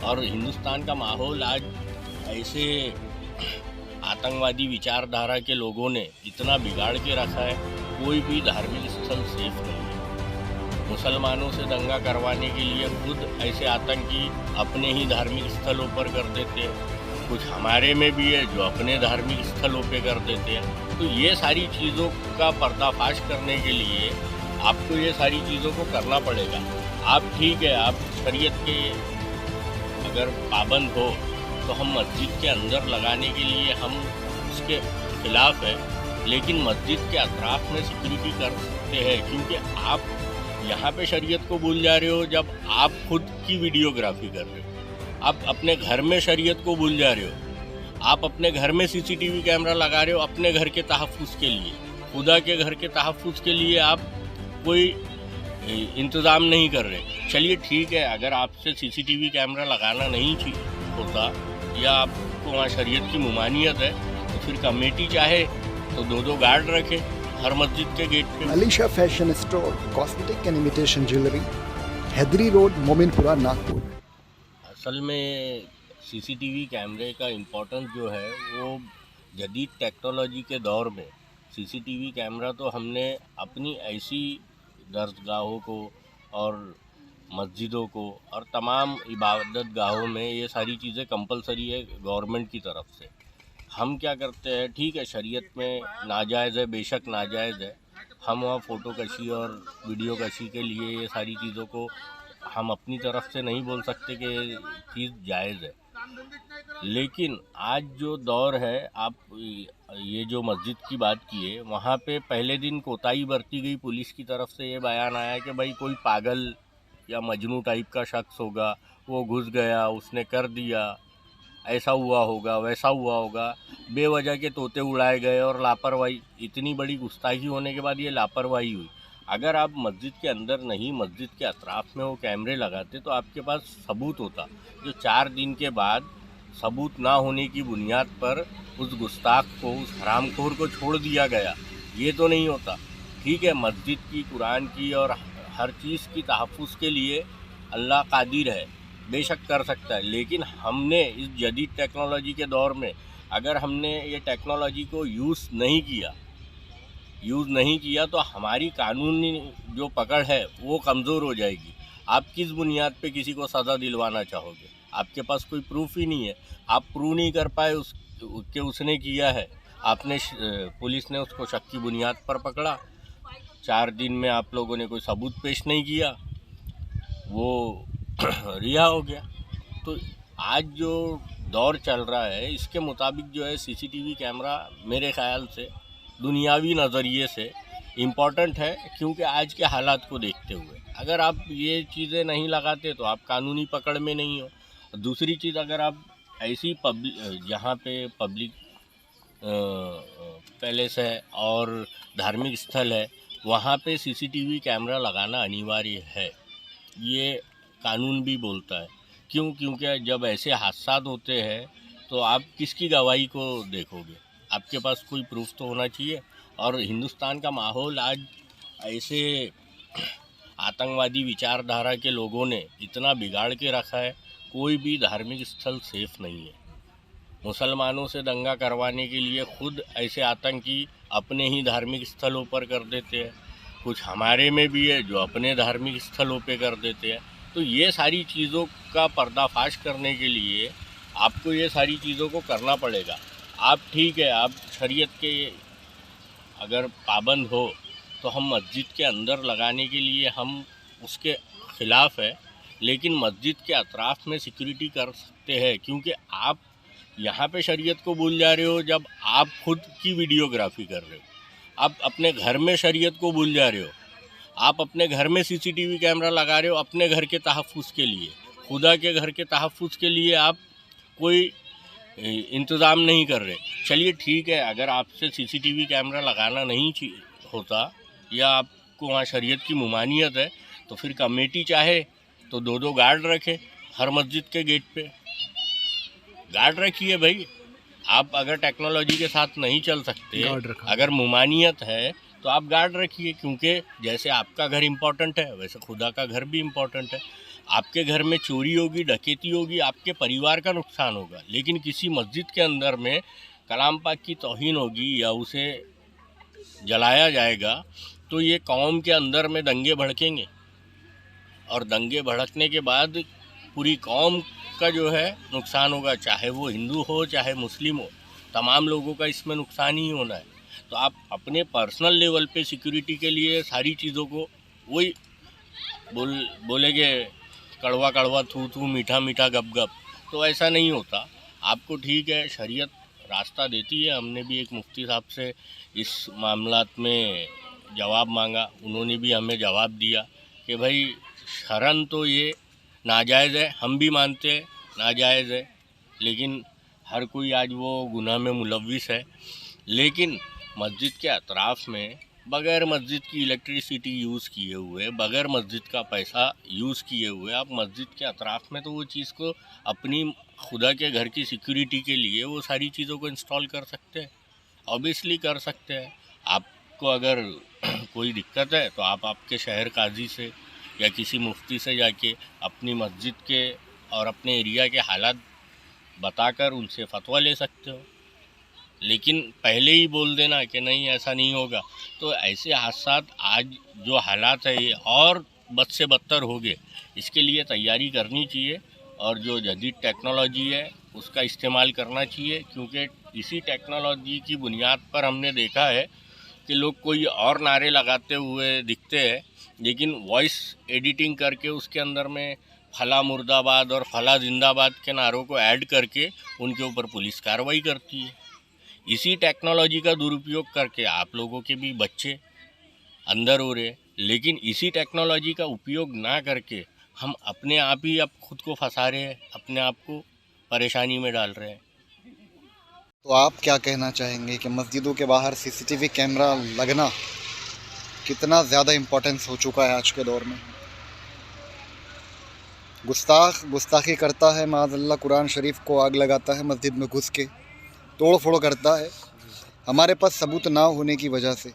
और हिंदुस्तान का माहौल आज ऐसे आतंकवादी विचारधारा के लोगों ने इतना बिगाड़ के रखा है, कोई भी धार्मिक स्थल सेफ नहीं है। मुसलमानों से दंगा करवाने के लिए खुद ऐसे आतंकी अपने ही धार्मिक स्थलों पर कर देते हैं, कुछ हमारे में भी है जो अपने धार्मिक स्थलों पे कर देते हैं। तो ये सारी चीज़ों का पर्दाफाश करने के लिए आपको ये सारी चीज़ों को करना पड़ेगा। आप ठीक है, आप शरीयत के अगर पाबंद हो तो हम मस्जिद के अंदर लगाने के लिए हम उसके खिलाफ है, लेकिन मस्जिद के अतराफ में सिक्योरिटी कर सकते हैं, क्योंकि आप यहाँ पे शरीयत को भूल जा रहे हो जब आप खुद की वीडियोग्राफी कर रहे हो। आप अपने घर में शरीयत को भूल जा रहे हो। आप अपने घर में सीसीटीवी कैमरा लगा रहे हो अपने घर के तहफ़्फ़ुज़ के लिए, खुदा के घर के तहफ़्फ़ुज़ के लिए आप कोई इंतज़ाम नहीं कर रहे। चलिए ठीक है, अगर आपसे सीसीटीवी कैमरा लगाना नहीं होता या आपको वहाँ शरीयत की मुमानियत है तो फिर कमेटी चाहे तो दो गार्ड रखे हर मस्जिद के गेट पे। Alisha fashion store, cosmetic and imitation jewellery, Haidari road, Mominpura, Nagpur. असल में सीसीटीवी कैमरे का इम्पोर्टेंस जो है वो जदीद टेक्नोलॉजी के दौर में सीसीटीवी कैमरा तो हमने अपनी ऐसी दरगाहों को और मस्जिदों को और तमाम इबादत गाहों में ये सारी चीज़ें कंपलसरी है गवर्नमेंट की तरफ से। हम क्या करते हैं, ठीक है शरीयत में नाजायज़ है, बेशक नाजायज़ है, हम वहाँ फ़ोटो कशी और वीडियो कशी के लिए ये सारी चीज़ों को हम अपनी तरफ से नहीं बोल सकते कि चीज़ जायज़ है। लेकिन आज जो दौर है, आप ये जो मस्जिद की बात की है, वहाँ पे पहले दिन कोताही बरती गई पुलिस की तरफ से। ये बयान आया कि भाई कोई पागल या मजनू टाइप का शख्स होगा, वो घुस गया, उसने कर दिया, ऐसा हुआ होगा, वैसा हुआ होगा, बेवजह के तोते उड़ाए गए और लापरवाही। इतनी बड़ी गुस्ताखी होने के बाद ये लापरवाही हुई। अगर आप मस्जिद के अंदर नहीं, मस्जिद के अतराफ़ में वो कैमरे लगाते तो आपके पास सबूत होता, जो 4 दिन के बाद सबूत ना होने की बुनियाद पर उस गुस्ताख को, उस हरामखोर को छोड़ दिया गया। ये तो नहीं होता। ठीक है, मस्जिद की, कुरान की और हर चीज़ की तहफ़्फ़ुज़ के लिए अल्लाह कादिर है, बेशक कर सकता है। लेकिन हमने इस जदीद टेक्नोलॉजी के दौर में अगर हमने ये टेक्नोलॉजी को यूज़ नहीं किया तो हमारी कानूनी जो पकड़ है वो कमज़ोर हो जाएगी। आप किस बुनियाद पे किसी को सज़ा दिलवाना चाहोगे? आपके पास कोई प्रूफ ही नहीं है। आप प्रूव नहीं कर पाए कि उसने किया है। आपने पुलिस ने उसको शक की बुनियाद पर पकड़ा, 4 दिन में आप लोगों ने कोई सबूत पेश नहीं किया, वो रिहा हो गया। तो आज जो दौर चल रहा है इसके मुताबिक जो है सीसीटीवी कैमरा मेरे ख़्याल से दुनियावी नज़रिए से इम्पॉर्टेंट है, क्योंकि आज के हालात को देखते हुए अगर आप ये चीज़ें नहीं लगाते तो आप कानूनी पकड़ में नहीं हो। दूसरी चीज़, अगर आप ऐसी जहाँ पे पब्लिक पैलेस है और धार्मिक स्थल है वहाँ पे सीसीटीवी कैमरा लगाना अनिवार्य है, ये कानून भी बोलता है। क्यों? क्योंकि जब ऐसे हादसात होते हैं तो आप किसकी गवाही को देखोगे? आपके पास कोई प्रूफ तो होना चाहिए। और हिंदुस्तान का माहौल आज ऐसे आतंकवादी विचारधारा के लोगों ने इतना बिगाड़ के रखा है, कोई भी धार्मिक स्थल सेफ नहीं है। मुसलमानों से दंगा करवाने के लिए खुद ऐसे आतंकी अपने ही धार्मिक स्थलों पर कर देते हैं, कुछ हमारे में भी है जो अपने धार्मिक स्थलों पे कर देते हैं। तो ये सारी चीज़ों का पर्दाफाश करने के लिए आपको ये सारी चीज़ों को करना पड़ेगा। आप ठीक है, आप शरीयत के अगर पाबंद हो तो हम मस्जिद के अंदर लगाने के लिए हम उसके ख़िलाफ़ है, लेकिन मस्जिद के अतराफ़ में सिक्योरिटी कर सकते हैं, क्योंकि आप यहाँ पे शरीयत को भूल जा रहे हो जब आप खुद की वीडियोग्राफी कर रहे हो। आप अपने घर में शरीयत को भूल जा रहे हो। आप अपने घर में सीसीटीवी कैमरा लगा रहे हो अपने घर के तहफ़्फ़ुज़ के लिए, खुदा के घर के तहफ़्फ़ुज़ के लिए आप कोई इंतज़ाम नहीं कर रहे। चलिए ठीक है, अगर आपसे सीसीटीवी कैमरा लगाना नहीं होता या आपको वहाँ शरीयत की मुमानियत है तो फिर कमेटी चाहे तो दो गार्ड रखे हर मस्जिद के गेट पे। गार्ड रखिए भाई। आप अगर टेक्नोलॉजी के साथ नहीं चल सकते, अगर मुमानियत है तो आप गार्ड रखिए, क्योंकि जैसे आपका घर इम्पोर्टेंट है वैसे खुदा का घर भी इम्पोर्टेंट है। आपके घर में चोरी होगी, डकैती होगी, आपके परिवार का नुकसान होगा। लेकिन किसी मस्जिद के अंदर में कलाम पाक की तौहीन होगी या उसे जलाया जाएगा तो ये कौम के अंदर में दंगे भड़केंगे, और दंगे भड़कने के बाद पूरी कौम का जो है नुकसान होगा, चाहे वो हिंदू हो चाहे मुस्लिम हो, तमाम लोगों का इसमें नुकसान ही होना है। तो आप अपने पर्सनल लेवल पे सिक्योरिटी के लिए सारी चीज़ों को वही बोलेंगे कड़वा कड़वा थू थू मीठा मीठा गप गप, तो ऐसा नहीं होता। आपको ठीक है, शरीयत रास्ता देती है। हमने भी एक मुफ्ती साहब से इस मामलात में जवाब मांगा, उन्होंने भी हमें जवाब दिया कि भाई शरन तो ये नाजायज़ है, हम भी मानते हैं नाजायज़ है, लेकिन हर कोई आज वो गुनाह में मुलव्विस है। लेकिन मस्जिद के अतराफ़ में बग़ैर मस्जिद की इलेक्ट्रिसिटी यूज़ किए हुए, बग़ैर मस्जिद का पैसा यूज़ किए हुए आप मस्जिद के अतराफ़ में तो वो चीज़ को अपनी खुदा के घर की सिक्योरिटी के लिए वो सारी चीज़ों को इंस्टॉल कर सकते हैं, ऑब्वियसली कर सकते हैं। आपको अगर कोई दिक्कत है तो आप आपके शहर काजी से या किसी मुफ्ती से जाके अपनी मस्जिद के और अपने एरिया के हालात बताकर उनसे फतवा ले सकते हो। लेकिन पहले ही बोल देना कि नहीं ऐसा नहीं होगा, तो ऐसे हादसात आज जो हालात है ये और बद से बदतर हो गए। इसके लिए तैयारी करनी चाहिए और जो जदीद टेक्नोलॉजी है उसका इस्तेमाल करना चाहिए, क्योंकि इसी टेक्नोलॉजी की बुनियाद पर हमने देखा है कि लोग कोई और नारे लगाते हुए दिखते हैं, लेकिन वॉइस एडिटिंग करके उसके अंदर में फला मुर्दाबाद और फला जिंदाबाद के नारों को ऐड करके उनके ऊपर पुलिस कार्रवाई करती है। इसी टेक्नोलॉजी का दुरुपयोग करके आप लोगों के भी बच्चे अंदर हो रहे, लेकिन इसी टेक्नोलॉजी का उपयोग ना करके हम अपने आप ही अब खुद को फंसा रहे हैं, अपने आप को परेशानी में डाल रहे हैं। तो आप क्या कहना चाहेंगे कि मस्जिदों के बाहर सीसीटीवी कैमरा लगना कितना ज़्यादा इम्पोर्टेंस हो चुका है आज के दौर में? गुस्ताखी करता है माज़अल्लाह, कुरान शरीफ को आग लगाता है, मस्जिद में घुस के तोड़ फोड़ करता है। हमारे पास सबूत ना होने की वजह से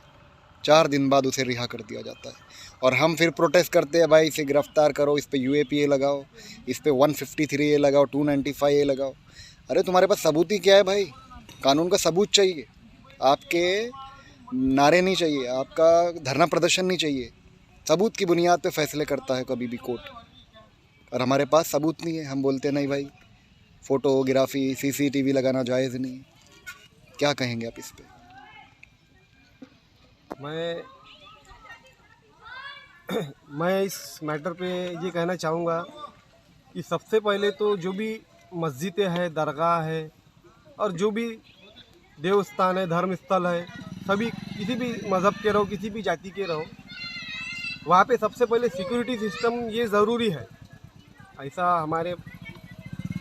4 दिन बाद उसे रिहा कर दिया जाता है और हम फिर प्रोटेस्ट करते हैं, भाई इसे गिरफ़्तार करो, इस पे UAPA लगाओ, इस पे 153A लगाओ, 295A लगाओ। अरे तुम्हारे पास सबूत ही क्या है भाई? कानून का सबूत चाहिए, आपके नारे नहीं चाहिए, आपका धरना प्रदर्शन नहीं चाहिए। सबूत की बुनियाद पे फैसले करता है कभी भी कोर्ट, और हमारे पास सबूत नहीं है। हम बोलते नहीं भाई फ़ोटोग्राफी CCTV लगाना जायज़ नहीं। क्या कहेंगे आप इस पे? मैं इस मैटर पे ये कहना चाहूँगा कि सबसे पहले तो जो भी मस्जिदें हैं, दरगाह है और जो भी देवस्थान है, धर्म स्थल है, सभी किसी भी मज़हब के रहो, किसी भी जाति के रहो, वहाँ पे सबसे पहले सिक्योरिटी सिस्टम ये ज़रूरी है। ऐसा हमारे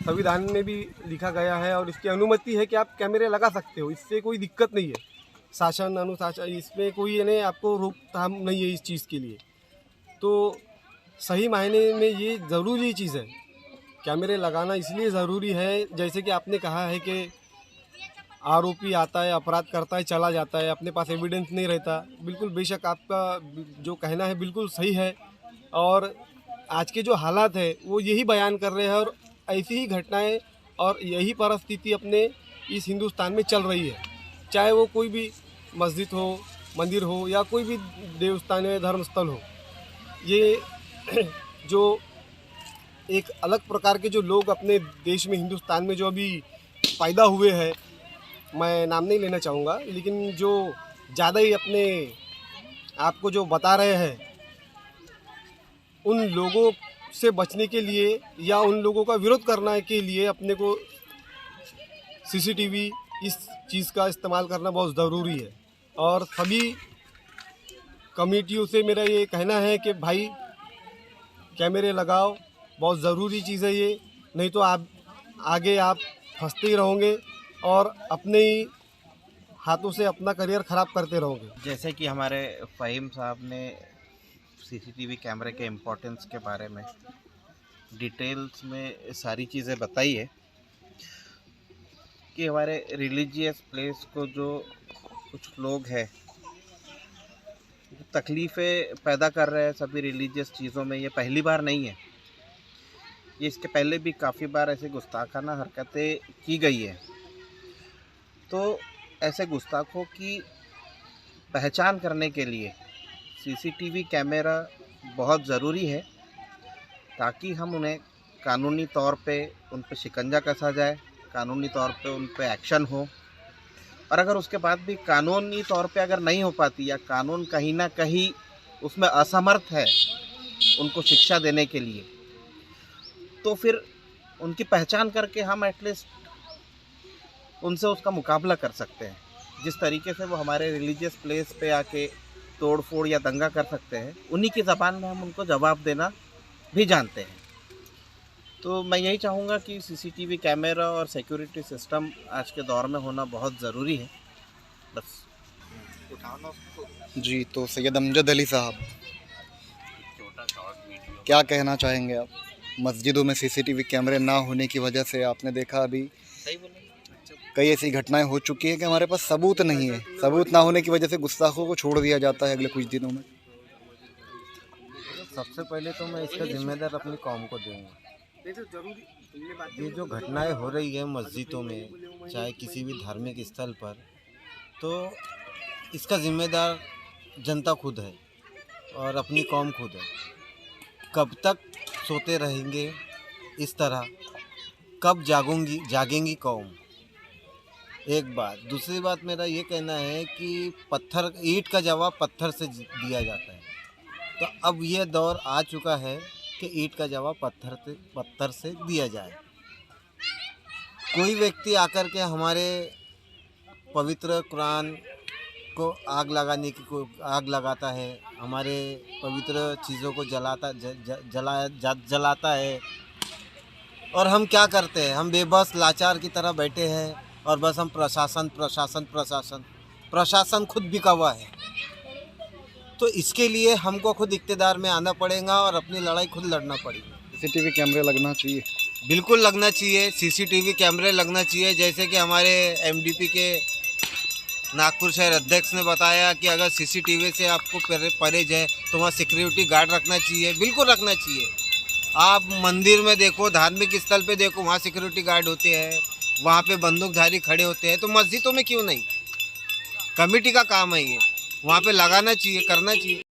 संविधान में भी लिखा गया है और इसकी अनुमति है कि आप कैमरे लगा सकते हो, इससे कोई दिक्कत नहीं है। शासन अनुशासन इसमें कोई नहीं आपको रोकथाम नहीं है इस चीज़ के लिए। तो सही मायने में ये ज़रूरी चीज़ है, कैमरे लगाना इसलिए ज़रूरी है, जैसे कि आपने कहा है कि आरोपी आता है, अपराध करता है, चला जाता है, अपने पास एविडेंस नहीं रहता। बिल्कुल बेशक आपका जो कहना है बिल्कुल सही है, और आज के जो हालात है वो यही बयान कर रहे हैं, और ऐसी ही घटनाएं और यही परिस्थिति अपने इस हिंदुस्तान में चल रही है। चाहे वो कोई भी मस्जिद हो, मंदिर हो, या कोई भी देवस्थान है, धर्म स्थल हो, ये जो एक अलग प्रकार के जो लोग अपने देश में, हिंदुस्तान में जो अभी पैदा हुए हैं, मैं नाम नहीं लेना चाहूँगा, लेकिन जो ज़्यादा ही अपने आप को जो बता रहे हैं, उन लोगों से बचने के लिए या उन लोगों का विरोध करने के लिए अपने को CCTV इस चीज़ का इस्तेमाल करना बहुत ज़रूरी है। और सभी कमेटियों से मेरा ये कहना है कि भाई कैमरे लगाओ, बहुत ज़रूरी चीज़ है ये, नहीं तो आप आगे आप फंसते ही रहोगे और अपने ही हाथों से अपना करियर ख़राब करते रहोगे। जैसे कि हमारे फ़हीम साहब ने CCTV कैमरे के इम्पोर्टेंस के बारे में डिटेल्स में सारी चीज़ें बताई है कि हमारे रिलीजियस प्लेस को जो कुछ लोग हैं तकलीफ़ें पैदा कर रहे हैं सभी रिलीजियस चीज़ों में, ये पहली बार नहीं है। ये इसके पहले भी काफ़ी बार ऐसे गुस्ताखाना हरकतें की गई है। तो ऐसे गुस्ताखों की पहचान करने के लिए सीसीटीवी कैमरा बहुत ज़रूरी है, ताकि हम उन्हें कानूनी तौर पे उन पे शिकंजा कसा जाए, कानूनी तौर पे उन पे एक्शन हो। और अगर उसके बाद भी कानूनी तौर पे अगर नहीं हो पाती या कानून कहीं ना कहीं उसमें असमर्थ है उनको शिक्षा देने के लिए, तो फिर उनकी पहचान करके हम एटलीस्ट उनसे उसका मुकाबला कर सकते हैं। जिस तरीके से वो हमारे रिलीजियस प्लेस पे आके तोड़ फोड़ या दंगा कर सकते हैं, उन्हीं की ज़बान में हम उनको जवाब देना भी जानते हैं। तो मैं यही चाहूँगा कि सीसीटीवी कैमरा और सिक्योरिटी सिस्टम आज के दौर में होना बहुत ज़रूरी है। बस जी, तो सैयद अमजद अली साहब, क्या कहना चाहेंगे आप? मस्जिदों में सीसीटीवी कैमरे ना होने की वजह से आपने देखा अभी कई ऐसी घटनाएं हो चुकी हैं कि हमारे पास सबूत नहीं है। सबूत ना होने की वजह से गुस्ताखों को छोड़ दिया जाता है अगले कुछ दिनों में। सबसे पहले तो मैं इसका जिम्मेदार अपनी कौम को दूंगा। ये जो घटनाएं हो रही है मस्जिदों में, चाहे किसी भी धार्मिक स्थल पर, तो इसका जिम्मेदार जनता खुद है और अपनी कौम खुद है। कब तक सोते रहेंगे इस तरह, कब जागेंगी कौम? एक बात। दूसरी बात मेरा ये कहना है कि ईंट का जवाब पत्थर से दिया जाता है। तो अब ये दौर आ चुका है कि ईंट का जवाब पत्थर से दिया जाए। कोई व्यक्ति आकर के हमारे पवित्र कुरान को आग लगाता है, हमारे पवित्र चीज़ों को जलाता है, और हम क्या करते हैं? हम बेबस लाचार की तरह बैठे हैं और बस हम प्रशासन खुद बिका हुआ है। तो इसके लिए हमको खुद इक़्तिदार में आना पड़ेगा और अपनी लड़ाई खुद लड़ना पड़ेगी। सीसीटीवी कैमरे लगना चाहिए, बिल्कुल लगना चाहिए। सीसीटीवी कैमरे लगना चाहिए। जैसे कि हमारे एमडीपी के नागपुर शहर अध्यक्ष ने बताया कि अगर सीसीटीवी से आपको परहेज है तो वहाँ सिक्योरिटी गार्ड रखना चाहिए। बिल्कुल रखना चाहिए। आप मंदिर में देखो, धार्मिक स्थल पे देखो, वहाँ सिक्योरिटी गार्ड होते हैं, वहाँ पे बंदूकधारी खड़े होते हैं। तो मस्जिदों में क्यों नहीं? कमेटी का काम है ये, वहाँ पे लगाना चाहिए, करना चाहिए।